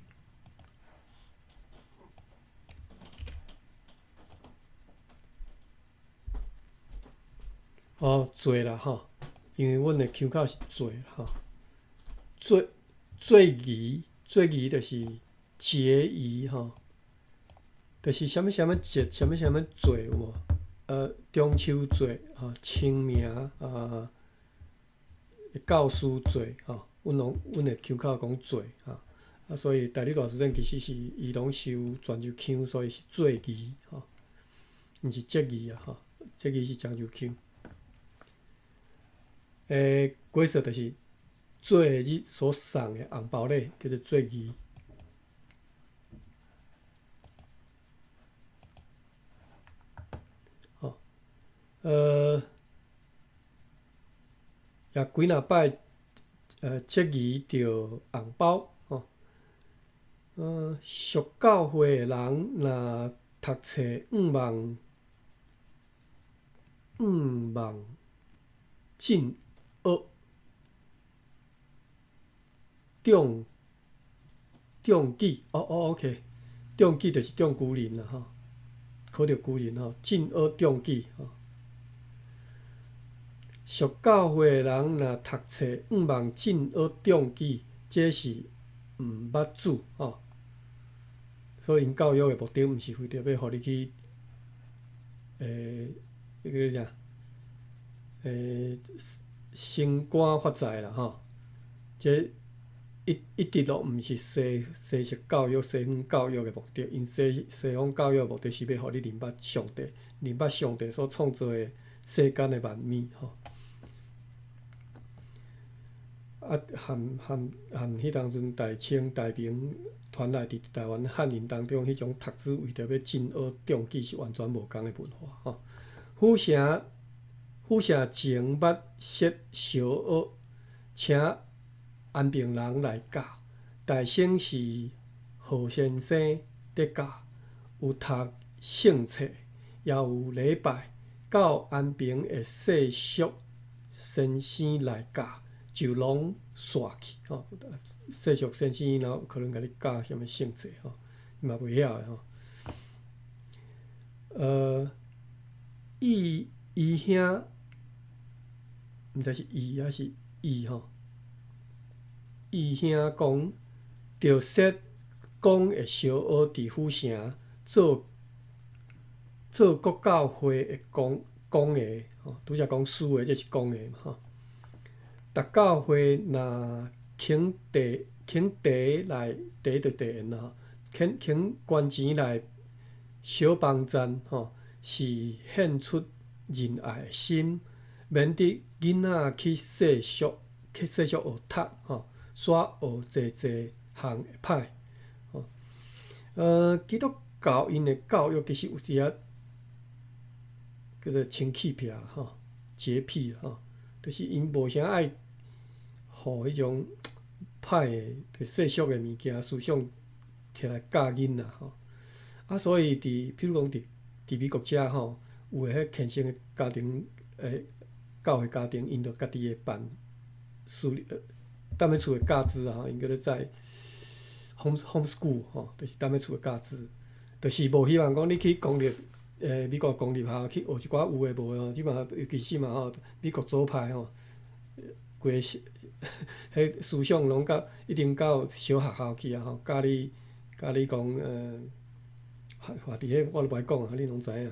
Speaker 1: 哦，做啦吼，因为阮的腔口是做吼，做义就是节义吼，就是啥物节，啥物做有无？中秋节吼，清明教师节吼，阮的腔口讲做吼，所以大理大词典其实是伊拢收泉州腔，所以是做义吼，毋是节义啊吼，节义是漳州腔。过节就是做日所送的红包礼，叫做做义。吼，也几若摆，节义着红包吼。俗教会的人若读册5万进学，中举，OK， 中举就是中举人啦吼，考着举人吼，进学中举吼。俗教会的人若读册5万进学中举，这是毋捌主吼。所以因教育的目的，毋是为着要互你去，迄个啥，升官发财啦吼。这一直都毋是西式教育、西方教育的目的。因西方教育的目的是要互你认捌上帝，认捌上帝所创造的世间的万物吼。含迄当阵大清大明传来伫台湾汉人当中，迄种读书为着要进学中举是完全无共的文化吼。府城前捌设小学，请安平人来教，大省是何先生在教，有读圣册，也有礼拜，到安平的世俗先生来教。就拢煞去吼，世俗先生然后可能甲你教什物圣册吼，伊嘛袂晓诶吼。义兄，毋知是义还是义吼。义兄讲，着设公的小学伫府城做国教会的公个吼，拄则讲私个，这是公个嘛吼。逐教会若请地来，地就地缘啦吼，请捐钱来小帮赞吼，是献出仁爱的心，免得囡仔去世俗学读吼，煞学济项会歹吼。基督教因的教育其实有一仔叫做清气癖吼，洁癖吼，就是因无啥爱。互迄种歹的世俗的物件思想摕来教囡仔吼，所以譬如讲伫美国遮吼，有诶迄虔诚的家庭教会家庭，因着家己会办踮咧厝诶教资啊，因叫做在 homeschool 吼，就是踮咧厝诶教资，就是无希望讲你去公立美国公立学校去学一寡有诶无诶吼，即嘛尤其是嘛吼，美国左派吼，规个迄思想拢一定到小学校去啊吼，教你讲伫迄我都袂讲啊，你拢知影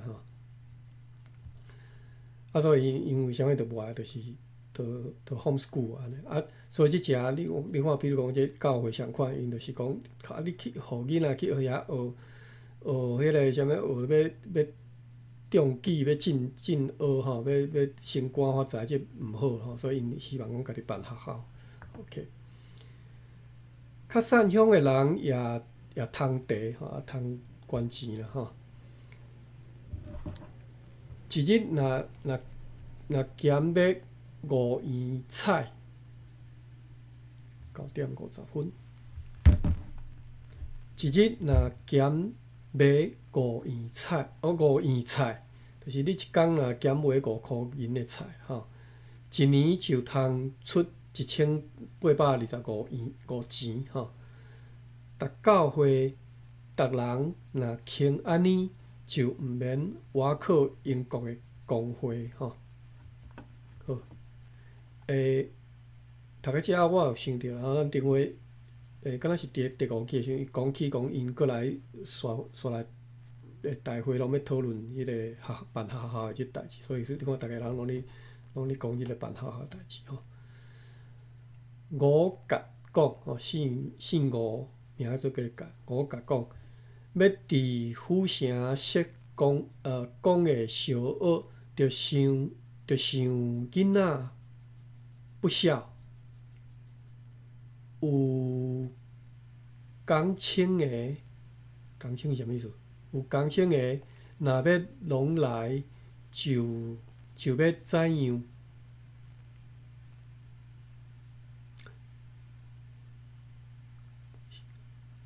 Speaker 1: 吼。所以因为啥物都无爱，就是就 homeschool 安尼所以即只你看，比如讲这教会上款，因就是讲，你去互囡仔去学遐学迄个啥物学要中举要进学吼，要升官发财，这毋好吼，所以因希望讲家己办学校。OK， 较善乡的人也通地吼，也通捐钱啦吼。一日若减买5圆菜，9:50。一日若减买5圆菜，5圆菜，就是你一工若减买5箍银的菜吼，一年就通出1825元吼。逐教会逐人若肯安尼，就毋免倚靠英国的公会吼。好，读到遮我有想着啦，咱顶回敢若是第5期的时阵，伊讲起讲因过来煞来大会拢要讨论迄个办学校的即代志，所以你看逐个人拢咧讲即个办学校的代志吼。五甲讲吼，姓吴名做叫甲，五甲讲要伫府城设公的小学，着想囡仔不孝，有工青的，工青是啥物意思？有工青的，若要拢来，就要怎样？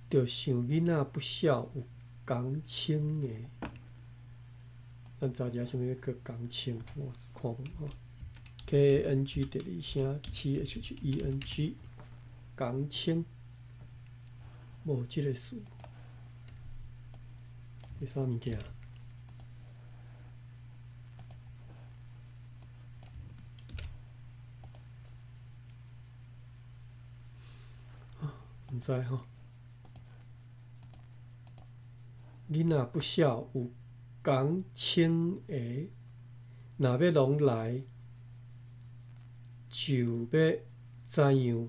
Speaker 1: 着想囡仔不孝，有工青的。咱查一下啥物叫工青，我看吼 ，KNG 第二声 CHENG 工青，无即个词，是啥物件？毋知吼。囡仔不孝，有工青的，若要拢来，就要怎样？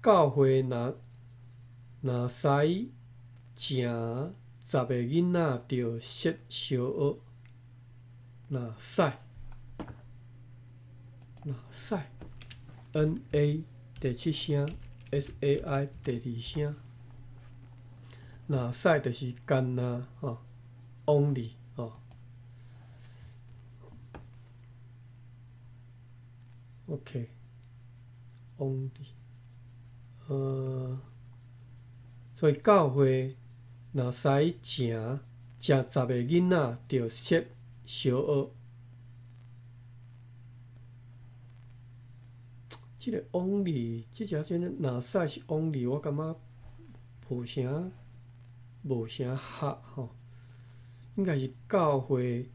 Speaker 1: 教会若使正10个囡仔，着设小学。若使，NA 第7声 ，SAI 第2声。若使就是干那吼 ，only 吼。OK，only，所以教会若使正10个囡仔，着设小学。即个 only， 即只若使是 only， 我感觉无啥合吼。应该是教会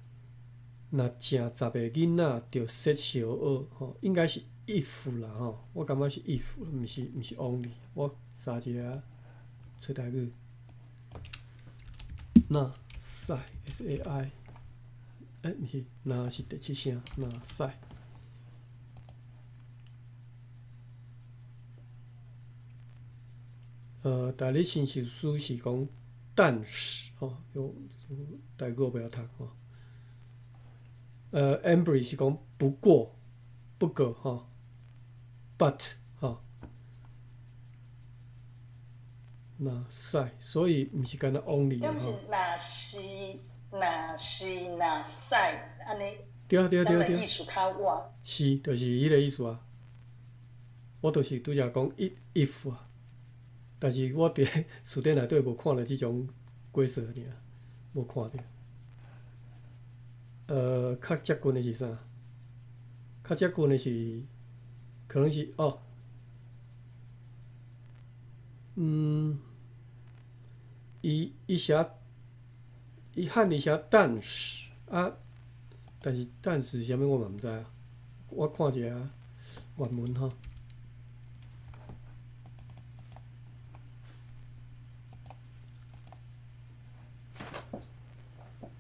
Speaker 1: 若正10个囡仔，着设小学吼，应该是 if 啦吼。我感觉是 if， 毋是 only。我查一下找台语，若使 SAI， 毋是，若是第7声，若使。大日新手书是讲但是吼，用台语不要读吼。Embry 是讲不过吼 ，but 吼，若使，所以毋是干那 only
Speaker 3: 吼。
Speaker 1: 吼。
Speaker 3: 若使安尼。
Speaker 1: 对。
Speaker 3: 意思较晏。
Speaker 1: 是，就是迄个意思啊。我就是拄则讲 if 啊。但是我伫词典内底无看到即种规则尔，无看到。较接近的是啥？较接近的是，可能是伊汉语写但是啊，但是是啥物我嘛毋知啊。我看一下原文吼。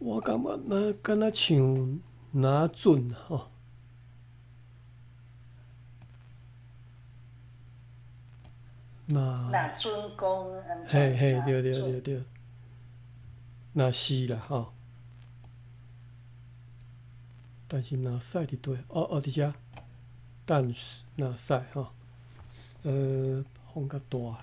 Speaker 1: 我感觉敢若像拿准吼，
Speaker 3: 若准讲，
Speaker 1: 嘿，对，若是啦吼，但是若使伫对，伫遮，但是若使吼，放较大。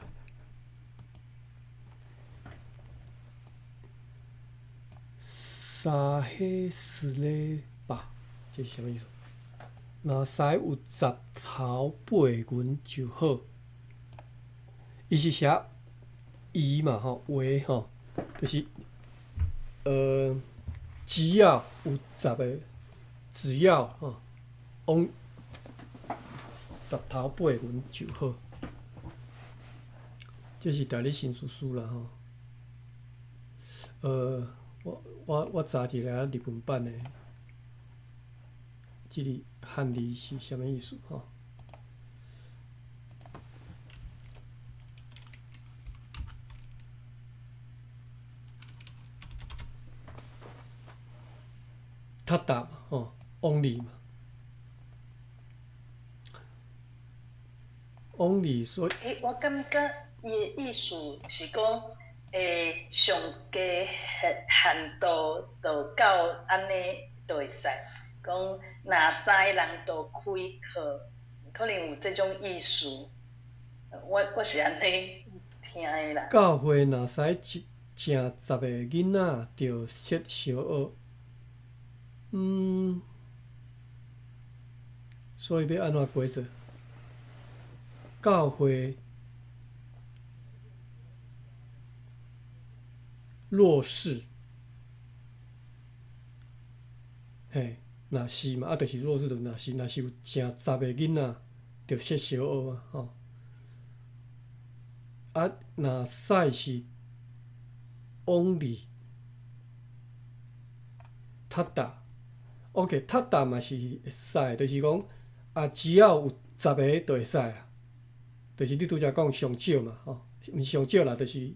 Speaker 1: 沙黑斯勒吧，这是啥意思？若使有10头8云就好。伊是写伊嘛吼，话吼，就是只要有10个，只要吼，十头8分就好。这是大日新书书啦吼。我查一下日文版的，即个汉字是啥物意思吼？他打嘛吼 ，only 嘛 ，only 所以
Speaker 3: 我感觉伊的意思是讲，上低限度就到安尼就会使。讲若使人就开课，可能有这种意思。我是安尼听的啦。
Speaker 1: 教会若使正10个囡仔，着设小学。所以要安怎规则？教会弱势，嘿，若是嘛，就是弱势，就若是有正10个囡仔，着设小学啊，吼。若使是 only 塔达 ，OK， 塔达嘛是会使，就是讲只要有10个就会使啊。就是你拄则讲上少嘛，吼，毋是上少啦，就是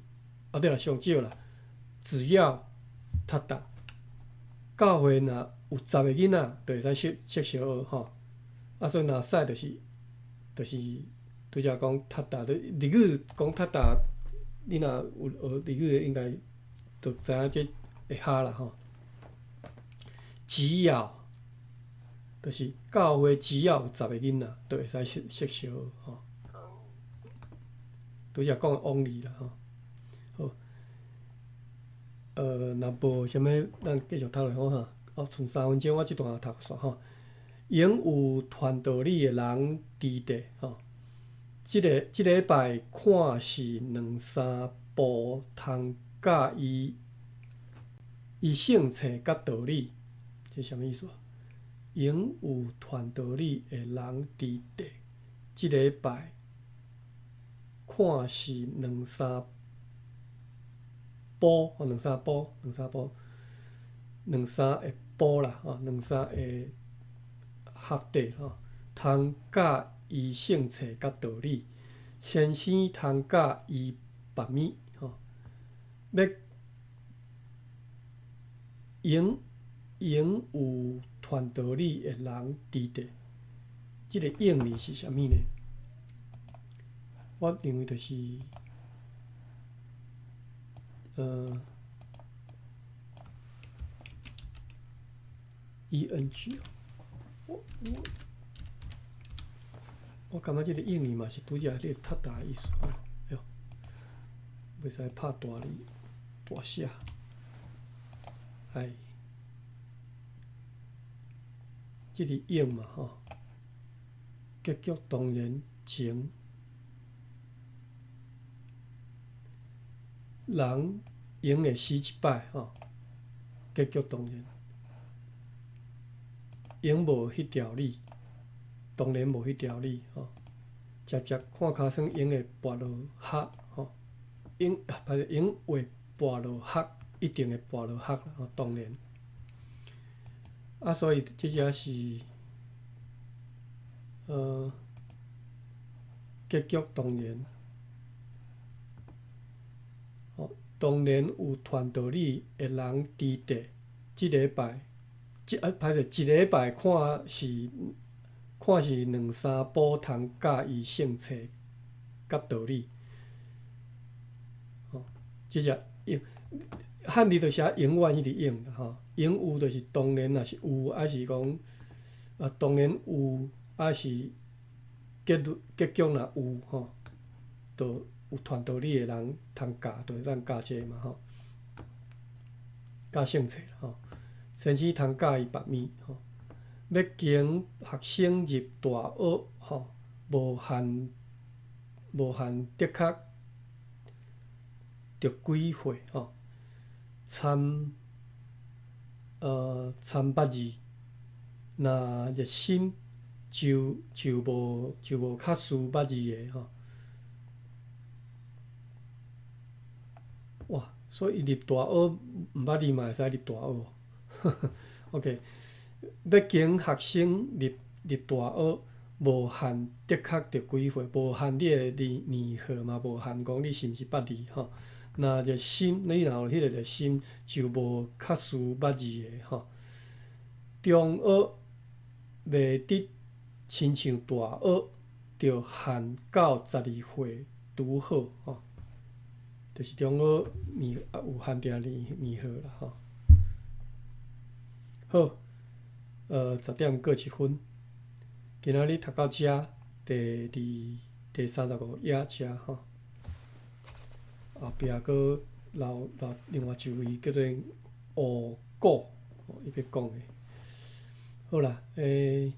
Speaker 1: 对啦，上少啦，只要塔达，教会若有10个囡仔，就会使设小学吼。所以若使就是拄则讲塔达，日语讲塔达，你若有学日语的，应该就知影这会晓啦吼。只要就是教会只要有10个囡仔，就会使设小学吼。拄则讲 only 啦吼。好，若无啥物，咱继续讨论好哈。剩3分钟，我即段也读煞吼。拥有传道理的人伫地吼。即礼拜看是2、3部通教伊圣册甲道理，这啥物意思啊？拥有传道理的人伫地，即礼拜看是2、3部，2、3部，2、3个部啦，2、3个合地吼，通教伊圣册甲道理，先生通教伊别物吼，要拥有传道理的人伫地，即个用字是啥物呢？我认为就是ENG 我感觉即个用字嘛是拄则迄个塔达的意思吼，哟，袂使拍大字大写，即个用嘛吼，结局当然情。人用会死一摆吼，结局当然用无迄条理，当然无迄条理吼。直看尻川用会跋落壳吼，用会跋落壳，一定会跋落壳啦吼，当然。所以即只是结局当然。当然有传道理的人伫地，即礼拜，歹势，一礼拜看是2、3部通教伊圣册甲道理，吼，即只用汉字就写永远迄个永啦吼，永有就是当然若是有，还是讲当然有，还是结局若有吼，就。有传道理的人通教，就是咱教这个嘛吼，教圣册啦吼。先生通教伊别物吼，要经学生入大学吼，无限的确着几岁吼，参8字，若热心就无较输捌字的吼。哇，所以立大学毋捌字嘛会使立大学。OK， 要经学生立大学，无限的确着几岁，无限你的年岁嘛，无限讲你是毋是捌字吼。若热心，你若有迄个热心，就无较输捌字的吼。中学未得亲像大学，着限到12岁拄好吼。就是中学有限定年岁啦吼。好，10点过1分，今仔日读到遮，第35页遮吼。后壁佫留另外一位叫做吴果，伊要讲的。好啦，今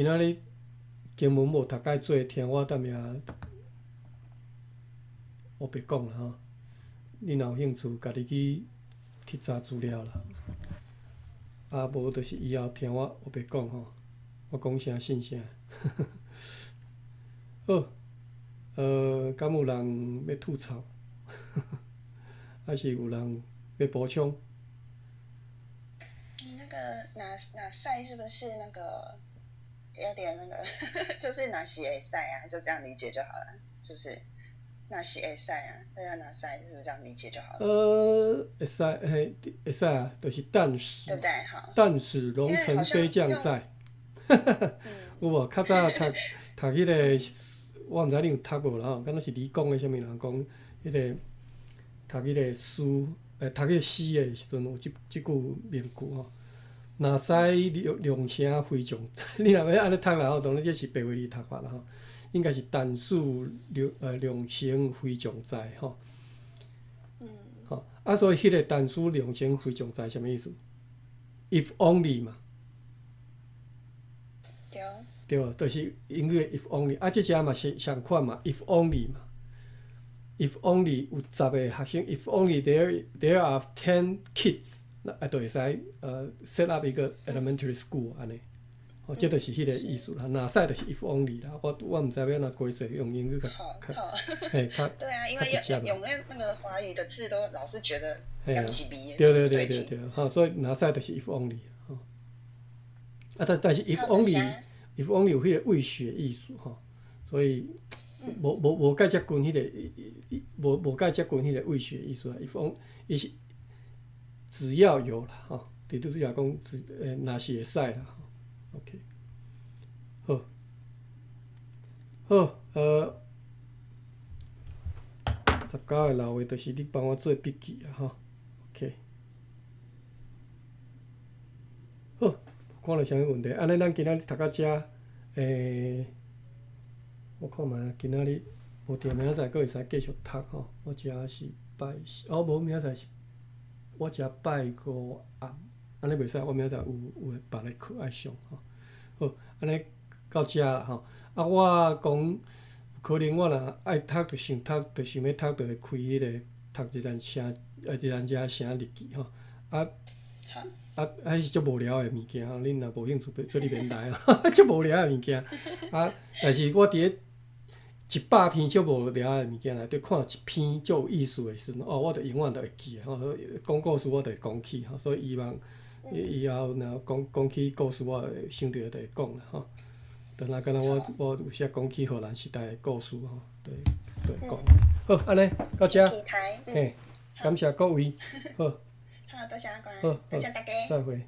Speaker 1: 仔日经文无读介做，听我踮遐黑白讲啦吼。你若有兴趣，家己去去查资料啦。啊，无就是以后听我黑白讲吼，我讲啥信啥。好。敢有人要吐槽？还是有人要补充？
Speaker 2: 你那个哪赛是不是那个有点那个，就是哪是会赛啊？就这样理解就好了，是不是？哪是会赛啊？大家哪赛是不是这样理解就好了？
Speaker 1: 会使嘿，会使啊，就是但使，
Speaker 2: 对不对？好，
Speaker 1: 但使龙城飞将在。有无？较早读迄个。我毋知你有读无啦吼，敢若是理工诶，啥物人讲迄个读迄个书，读迄个诗诶时阵有即句名句吼。若使龙城飞将，你若要安尼读啦吼，当然这是白话字读法啦吼，应该是但使龙城飞将在吼。吼啊，所以迄个但使龙城飞将在啥物意思 ？If only 嘛。对，就是英语的 if only， 啊，即只嘛是相款嘛 ，if only 嘛 ，if only 有10个学生 ，if only there are 10 kids， 啊，就会使set up 一个 elementary school 安尼，哦，这就是迄个意思啦。若使就是 if only 啦，我毋知要安怎解释，用英语较
Speaker 2: 嘿，对啊，因为用那个华语的字都老是觉得讲起鼻，
Speaker 1: 对，吼，所以若使就是 if only， 吼，啊，但是 if only。if only 有迄个为学艺术吼，所以无介遮近迄个，无介遮近迄个为学艺术啦。if only 伊是只要有啦吼，伫拄则讲若是会使啦吼。OK， 好，19个留话就是你帮我做笔记啦吼。OK， 好。看到啥物问题？安尼，咱今仔日读到遮，我看觅今仔日无定，明仔载佫会使继续读吼。我遮是拜四，无明仔载是，我遮拜5暗，安尼袂使。我明仔载有别个课爱上吼。好，安尼到遮啦吼。啊，我讲可能我若爱读，就想读，就想要读，就会开迄个读一咱遮写日记吼。还是足无聊的物件吼，恁若无兴趣，做你免来啊，足无聊的物件。啊，但是我伫咧100篇足无聊的物件内底看一篇足有意思的时阵，我着永远着会记的吼。讲故事我着会讲起吼，所以希望以后若讲起故事，我会想到着会讲啦吼。就若敢若我有写讲起荷兰时代的故事吼，对讲。好，安尼到遮，嘿，感谢各位，好。
Speaker 2: 好，多谢阿关，
Speaker 1: 好，
Speaker 2: 多谢大家，
Speaker 1: 再会。